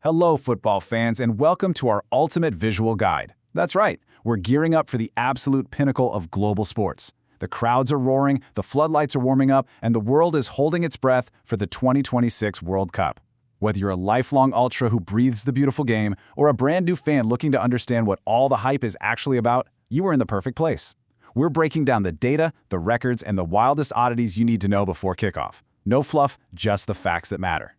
Hello, football fans, and welcome to our ultimate visual guide. That's right, we're gearing up for the absolute pinnacle of global sports. The crowds are roaring, the floodlights are warming up, and the world is holding its breath for the 2026 World Cup. Whether you're a lifelong ultra who breathes the beautiful game, or a brand new fan looking to understand what all the hype is actually about, you are in the perfect place. We're breaking down the data, the records, and the wildest oddities you need to know before kickoff. No fluff, just the facts that matter.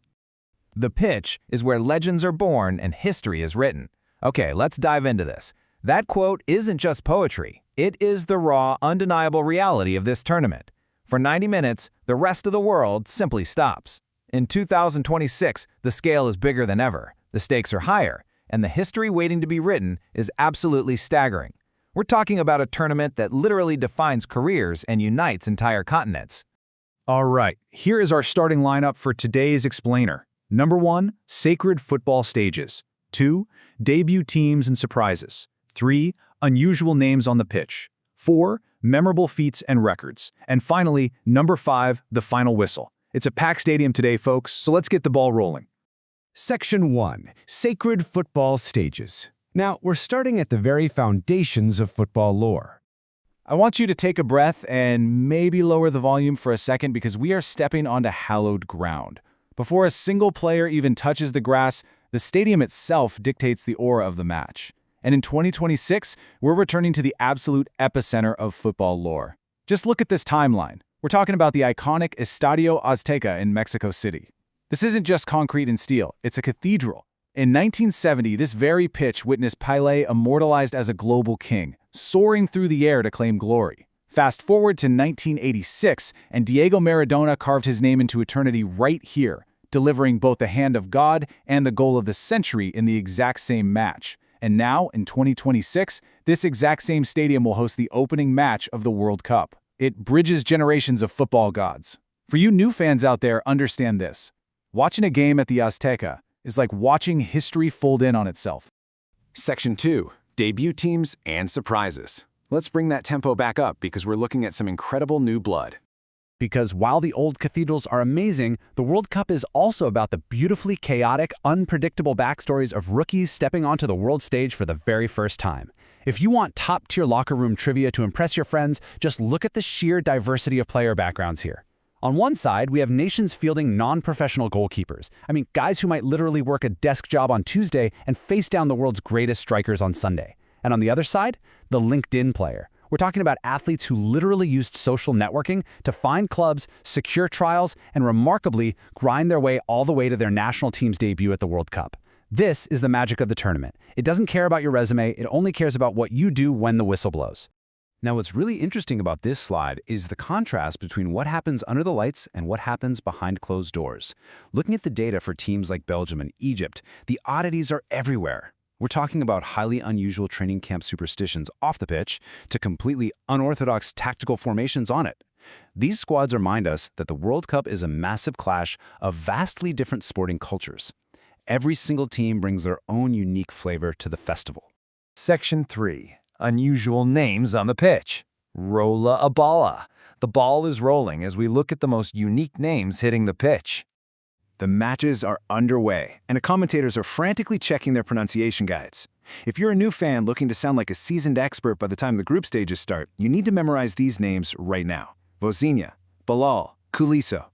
The pitch is where legends are born and history is written. Okay, let's dive into this. That quote isn't just poetry. It is the raw, undeniable reality of this tournament. For 90 minutes, the rest of the world simply stops. In 2026, the scale is bigger than ever, the stakes are higher, and the history waiting to be written is absolutely staggering. We're talking about a tournament that literally defines careers and unites entire continents. All right, here is our starting lineup for today's explainer. Number 1, sacred football stages. 2, debut teams and surprises. 3, unusual names on the pitch. 4, memorable feats and records. And finally, number 5, the final whistle. It's a packed stadium today, folks, so let's get the ball rolling. Section 1, Sacred Football Stages. Now, we're starting at the very foundations of football lore. I want you to take a breath and maybe lower the volume for a second because we are stepping onto hallowed ground. Before a single player even touches the grass, the stadium itself dictates the aura of the match. And in 2026, we're returning to the absolute epicenter of football lore. Just look at this timeline. We're talking about the iconic Estadio Azteca in Mexico City. This isn't just concrete and steel, it's a cathedral. In 1970, this very pitch witnessed Pelé immortalized as a global king, soaring through the air to claim glory. Fast forward to 1986, and Diego Maradona carved his name into eternity right here, delivering both the hand of God and the goal of the century in the exact same match. And now, in 2026, this exact same stadium will host the opening match of the World Cup. It bridges generations of football gods. For you new fans out there, understand this. Watching a game at the Azteca is like watching history fold in on itself. Section 2, debut teams and surprises. Let's bring that tempo back up because we're looking at some incredible new blood. Because while the old cathedrals are amazing, the World Cup is also about the beautifully chaotic, unpredictable backstories of rookies stepping onto the world stage for the very first time. If you want top-tier locker room trivia to impress your friends, just look at the sheer diversity of player backgrounds here. On one side, we have nations fielding non-professional goalkeepers. I mean, guys who might literally work a desk job on Tuesday and face down the world's greatest strikers on Sunday. And on the other side, the LinkedIn player. We're talking about athletes who literally used social networking to find clubs, secure trials, and remarkably grind their way all the way to their national team's debut at the World Cup. This is the magic of the tournament. It doesn't care about your resume, it only cares about what you do when the whistle blows. Now, what's really interesting about this slide is the contrast between what happens under the lights and what happens behind closed doors. Looking at the data for teams like Belgium and Egypt, the oddities are everywhere. We're talking about highly unusual training camp superstitions off the pitch to completely unorthodox tactical formations on it. These squads remind us that the World Cup is a massive clash of vastly different sporting cultures. Every single team brings their own unique flavor to the festival. Section 3, unusual names on the pitch. Rola a balla. The ball is rolling as we look at the most unique names hitting the pitch. The matches are underway, and the commentators are frantically checking their pronunciation guides. If you're a new fan looking to sound like a seasoned expert by the time the group stages start, you need to memorize these names right now. Vozinha, Bilal, Kuliso.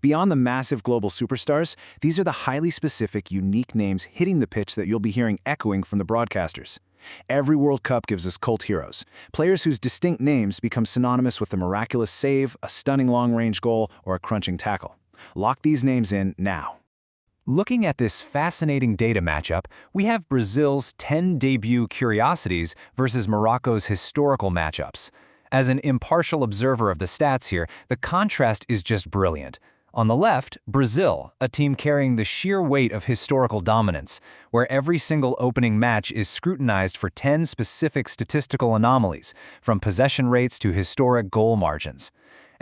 Beyond the massive global superstars, these are the highly specific, unique names hitting the pitch that you'll be hearing echoing from the broadcasters. Every World Cup gives us cult heroes, players whose distinct names become synonymous with a miraculous save, a stunning long-range goal, or a crunching tackle. Lock these names in now. Looking at this fascinating data matchup, we have Brazil's 10 debut curiosities versus Morocco's historical matchups. As an impartial observer of the stats here, the contrast is just brilliant. On the left, Brazil, a team carrying the sheer weight of historical dominance, where every single opening match is scrutinized for 10 specific statistical anomalies, from possession rates to historic goal margins.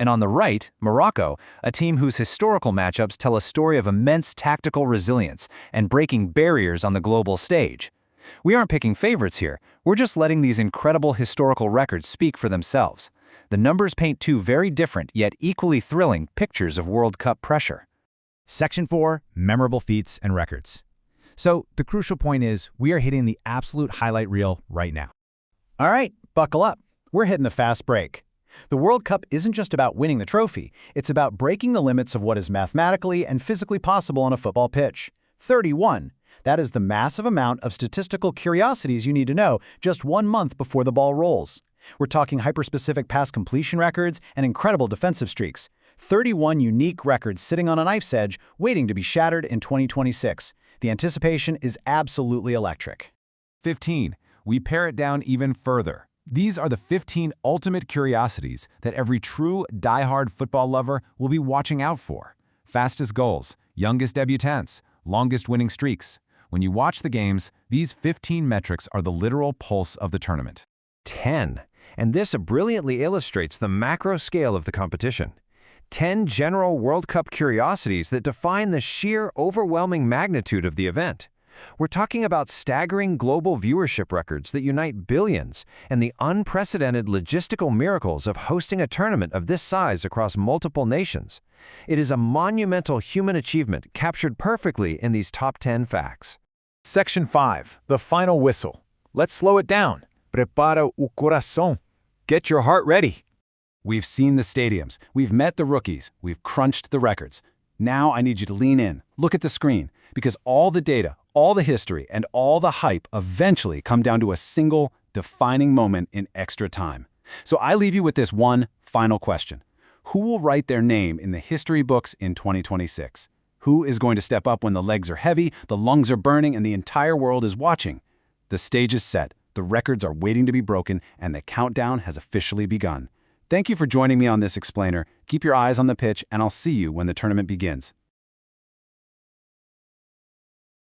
And on the right, Morocco, a team whose historical matchups tell a story of immense tactical resilience and breaking barriers on the global stage. We aren't picking favorites here, we're just letting these incredible historical records speak for themselves. The numbers paint two very different yet equally thrilling pictures of World Cup pressure. Section 4, Memorable Feats and Records. So the crucial point is we are hitting the absolute highlight reel right now. All right, buckle up. We're hitting the fast break. The World Cup isn't just about winning the trophy. It's about breaking the limits of what is mathematically and physically possible on a football pitch. 31. That is the massive amount of statistical curiosities you need to know just 1 month before the ball rolls. We're talking hyper-specific pass completion records and incredible defensive streaks. 31 unique records sitting on a knife's edge waiting to be shattered in 2026. The anticipation is absolutely electric. 15. We pare it down even further. These are the 15 ultimate curiosities that every true die-hard football lover will be watching out for. Fastest goals, youngest debutants, longest winning streaks. When you watch the games, these 15 metrics are the literal pulse of the tournament. 10. And this brilliantly illustrates the macro scale of the competition. 10 general World Cup curiosities that define the sheer overwhelming magnitude of the event. We're talking about staggering global viewership records that unite billions and the unprecedented logistical miracles of hosting a tournament of this size across multiple nations. It is a monumental human achievement captured perfectly in these top 10 facts. Section 5, the final whistle. Let's slow it down. Prepara o coração. Get your heart ready. We've seen the stadiums, we've met the rookies, we've crunched the records. Now I need you to lean in, look at the screen, because all the data, all the history, and all the hype eventually come down to a single, defining moment in extra time. So I leave you with this one final question. Who will write their name in the history books in 2026? Who is going to step up when the legs are heavy, the lungs are burning, and the entire world is watching? The stage is set, the records are waiting to be broken, and the countdown has officially begun. Thank you for joining me on this explainer. Keep your eyes on the pitch, and I'll see you when the tournament begins.